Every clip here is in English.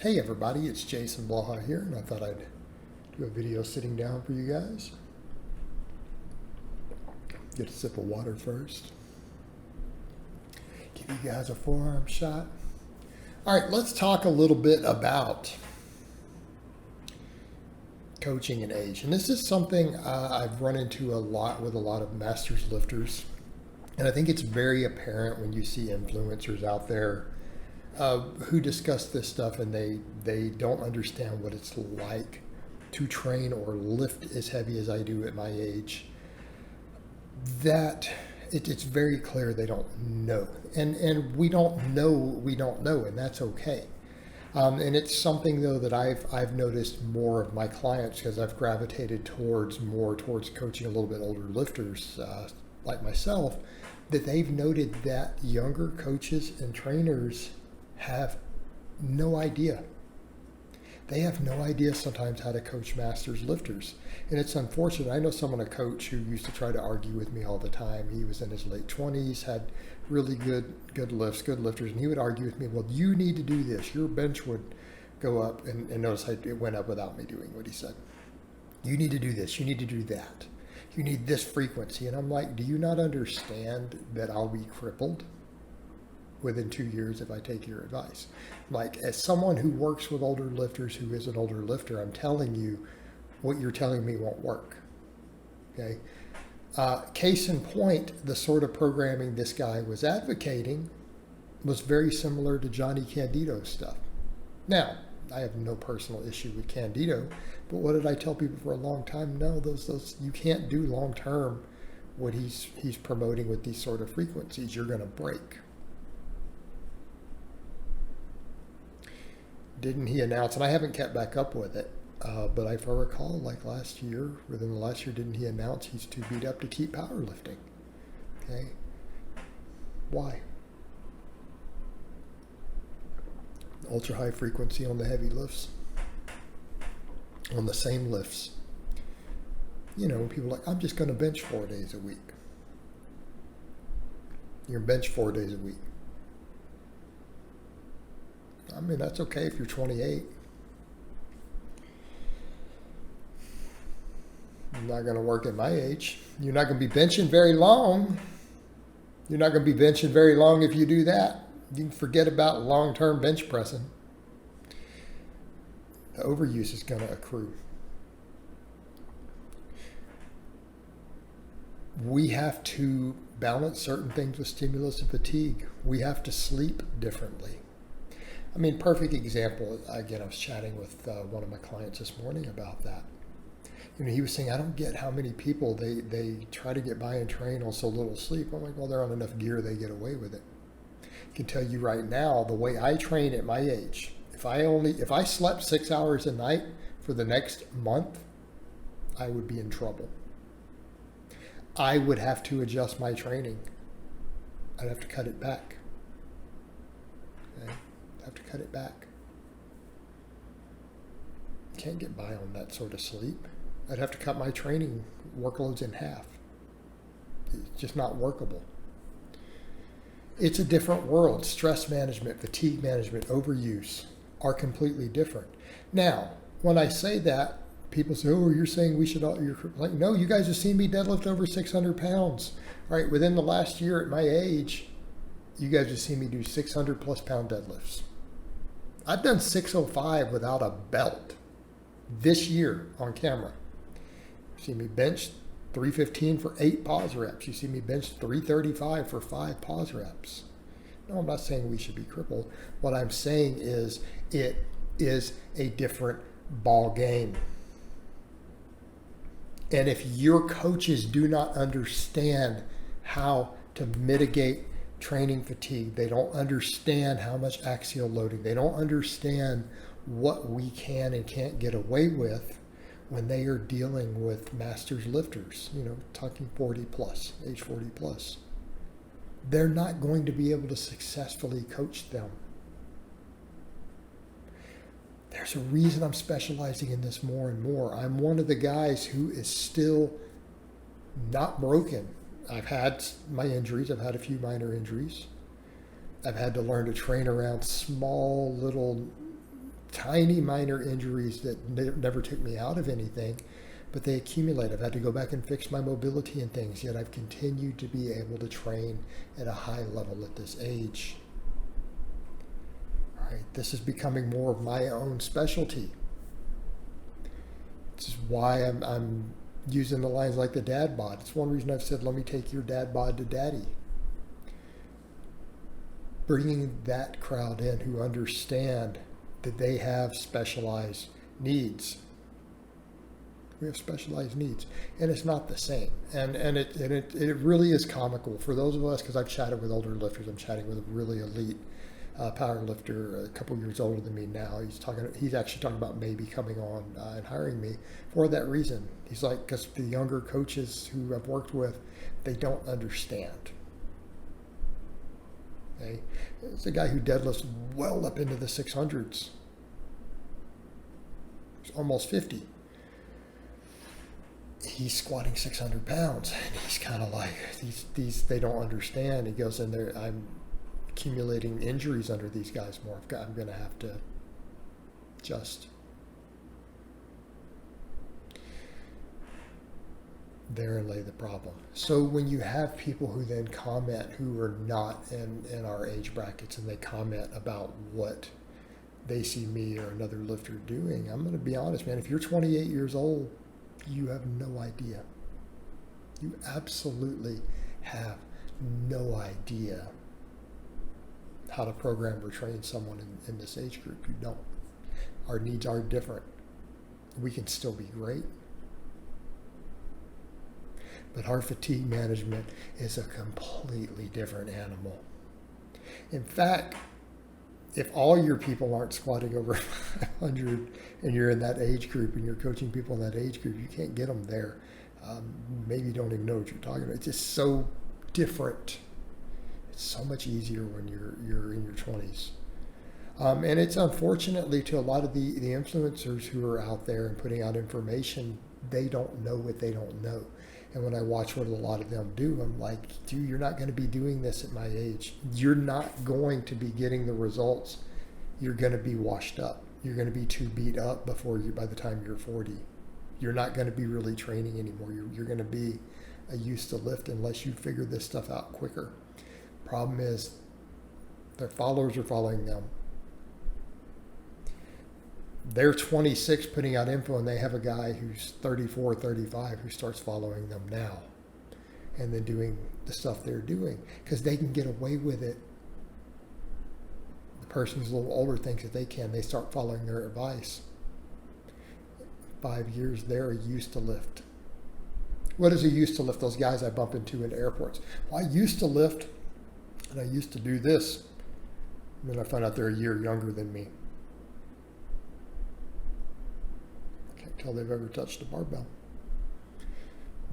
Hey everybody, it's Jason Blaha here, and I thought I'd do a video sitting down for you guys. Get a sip of water first. Give you guys a forearm shot. All right, let's talk a little bit about coaching and age. And this is something I've run into a lot with a lot of masters lifters. And I think it's very apparent when you see influencers out there who discuss this stuff and they don't understand what it's like to train or lift as heavy as I do at my age. That it's very clear they don't know. And we don't know, and that's okay. And it's something though that I've noticed more of my clients, because I've gravitated towards coaching a little bit older lifters like myself, that they've noted that younger coaches and trainers have no idea. They have no idea sometimes how to coach masters lifters. And it's unfortunate. I know someone, a coach, who used to try to argue with me all the time. He was in his late 20s, had really good lifts, good lifters, and he would argue with me, well, you need to do this. Your bench would go up, and notice it went up without me doing what he said. You need to do this. You need to do that. You need this frequency. And I'm like, do you not understand that I'll be crippled within 2 years if I take your advice? Like, as someone who works with older lifters, who is an older lifter, I'm telling you what you're telling me won't work. Okay. Case in point, the sort of programming this guy was advocating was very similar to Johnny Candido's stuff. Now, I have no personal issue with Candido, but what did I tell people for a long time? No, those you can't do long term what he's promoting with these sort of frequencies. You're going to break. Didn't he announce, and I haven't kept back up with it, but if I recall, like last year, within the last year, didn't he announce he's too beat up to keep powerlifting? Okay. Why? Ultra high frequency on the heavy lifts, on the same lifts. You know, people are like, I'm just going to bench 4 days a week. You're bench 4 days a week. I mean, that's okay if you're 28. You're not going to work at my age. You're not going to be benching very long. You're not going to be benching very long if you do that. You can forget about long-term bench pressing. The overuse is going to accrue. We have to balance certain things with stimulus and fatigue. We have to sleep differently. I mean, perfect example, again, I was chatting with one of my clients this morning about that. You know, he was saying, I don't get how many people, they try to get by and train on so little sleep. I'm like, well, they're on enough gear, they get away with it. I can tell you right now, the way I train at my age, if I slept 6 hours a night for the next month, I would be in trouble. I would have to adjust my training. I'd have to cut it back. Okay? Have to cut it back. Can't get by on that sort of sleep. I'd have to cut my training workloads in half. It's just not workable. It's a different world. Stress management, fatigue management, overuse are completely different. Now, when I say that, people say, oh, you're saying we should all, you're like, no, you guys have seen me deadlift over 600 pounds. All right, within the last year at my age, you guys have seen me do 600 plus pound deadlifts. I've done 605 without a belt this year on camera. You see me bench 315 for 8 pause reps. You see me bench 335 for 5 pause reps. No, I'm not saying we should be crippled. What I'm saying is it is a different ball game. And if your coaches do not understand how to mitigate training fatigue, they don't understand how much axial loading, they don't understand what we can and can't get away with when they are dealing with masters lifters, you know, talking 40 plus, age 40 plus. They're not going to be able to successfully coach them. There's a reason I'm specializing in this more and more. I'm one of the guys who is still not broken. I've had my injuries. I've had a few minor injuries. I've had to learn to train around small little tiny minor injuries that never took me out of anything, but they accumulate. I've had to go back and fix my mobility and things, yet I've continued to be able to train at a high level at this age. All right, this is becoming more of my own specialty. This is why I'm using the lines like the dad bod. It's one reason I've said, let me take your dad bod to daddy. Bringing that crowd in who understand that they have specialized needs. We have specialized needs, and it's not the same. And it really is comical for those of us, because I've chatted with older lifters. I'm chatting with a really elite power lifter, a couple years older than me now. He's actually talking about maybe coming on and hiring me for that reason. He's like, because the younger coaches who I've worked with, they don't understand. Okay? It's a guy who deadlifts well up into the 600s. He's almost 50. He's squatting 600 pounds, and he's kind of like, these they don't understand. He goes in there, I'm accumulating injuries under these guys more. I'm going to have to just. Therein lay the problem. So when you have people who then comment who are not in our age brackets, and they comment about what they see me or another lifter doing, I'm going to be honest, man, if you're 28 years old, you have no idea. You absolutely have no idea how to program or train someone in this age group. You don't. Our needs are different. We can still be great, but our fatigue management is a completely different animal. In fact, if all your people aren't squatting over 500 and you're in that age group and you're coaching people in that age group, you can't get them there. Maybe you don't even know what you're talking about. It's just so different. It's so much easier when you're in your 20s. And it's unfortunately to a lot of the influencers who are out there and putting out information, they don't know what they don't know. And when I watch what a lot of them do, I'm like, dude, you're not going to be doing this at my age. You're not going to be getting the results. You're going to be washed up. You're going to be too beat up by the time you're 40. You're not going to be really training anymore. You're going to be used to lift unless you figure this stuff out quicker. Problem is, their followers are following them. They're 26 putting out info, and they have a guy who's 34, 35 who starts following them now and then doing the stuff they're doing because they can get away with it. The person who's a little older thinks that they can. They start following their advice. 5 years, they're used to lift. What is a used to lift? Those guys I bump into in airports. Well, I used to lift, and I used to do this. And then I find out they're a year younger than me. Until they've ever touched a barbell.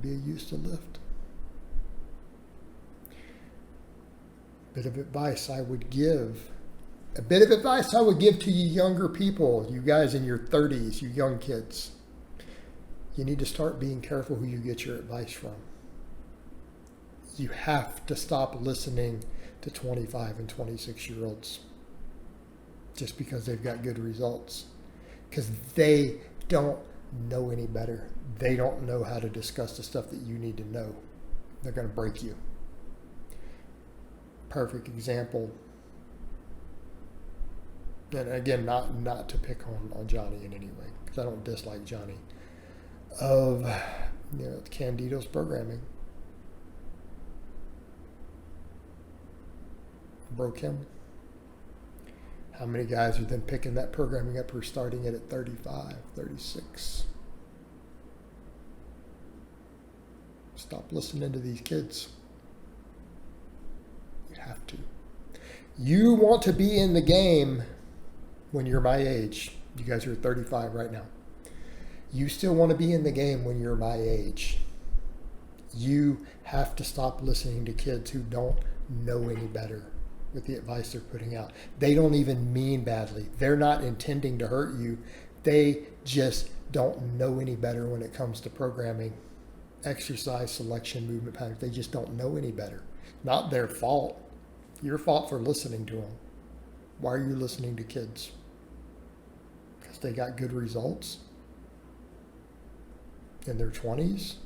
Be used to lift. A bit of advice I would give to you younger people, you guys in your 30s, you young kids. You need to start being careful who you get your advice from. You have to stop listening to 25 and 26-year-olds just because they've got good results. Because they don't know any better. They don't know how to discuss the stuff that you need to know. They're going to break you. Perfect example. And again, not to pick on Johnny in any way, because I don't dislike Johnny. Of Candido's programming. Broke him. How many guys are then picking that programming up who are starting it at 35, 36? Stop listening to these kids. You have to. You want to be in the game when you're my age. You guys are 35 right now. You still want to be in the game when you're my age. You have to stop listening to kids who don't know any better with the advice they're putting out. They don't even mean badly. They're not intending to hurt you. They just don't know any better when it comes to programming, exercise, selection, movement patterns. They just don't know any better. Not their fault. Your fault for listening to them. Why are you listening to kids? because they got good results in their 20s.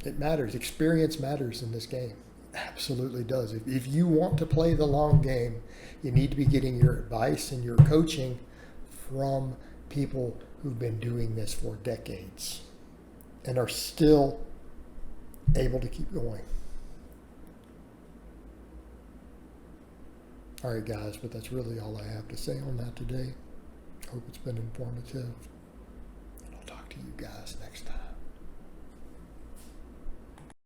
It matters. Experience matters in this game. Absolutely does. If you want to play the long game, you need to be getting your advice and your coaching from people who've been doing this for decades and are still able to keep going. All right, guys, but that's really all I have to say on that today. Hope it's been informative. And I'll talk to you guys next time.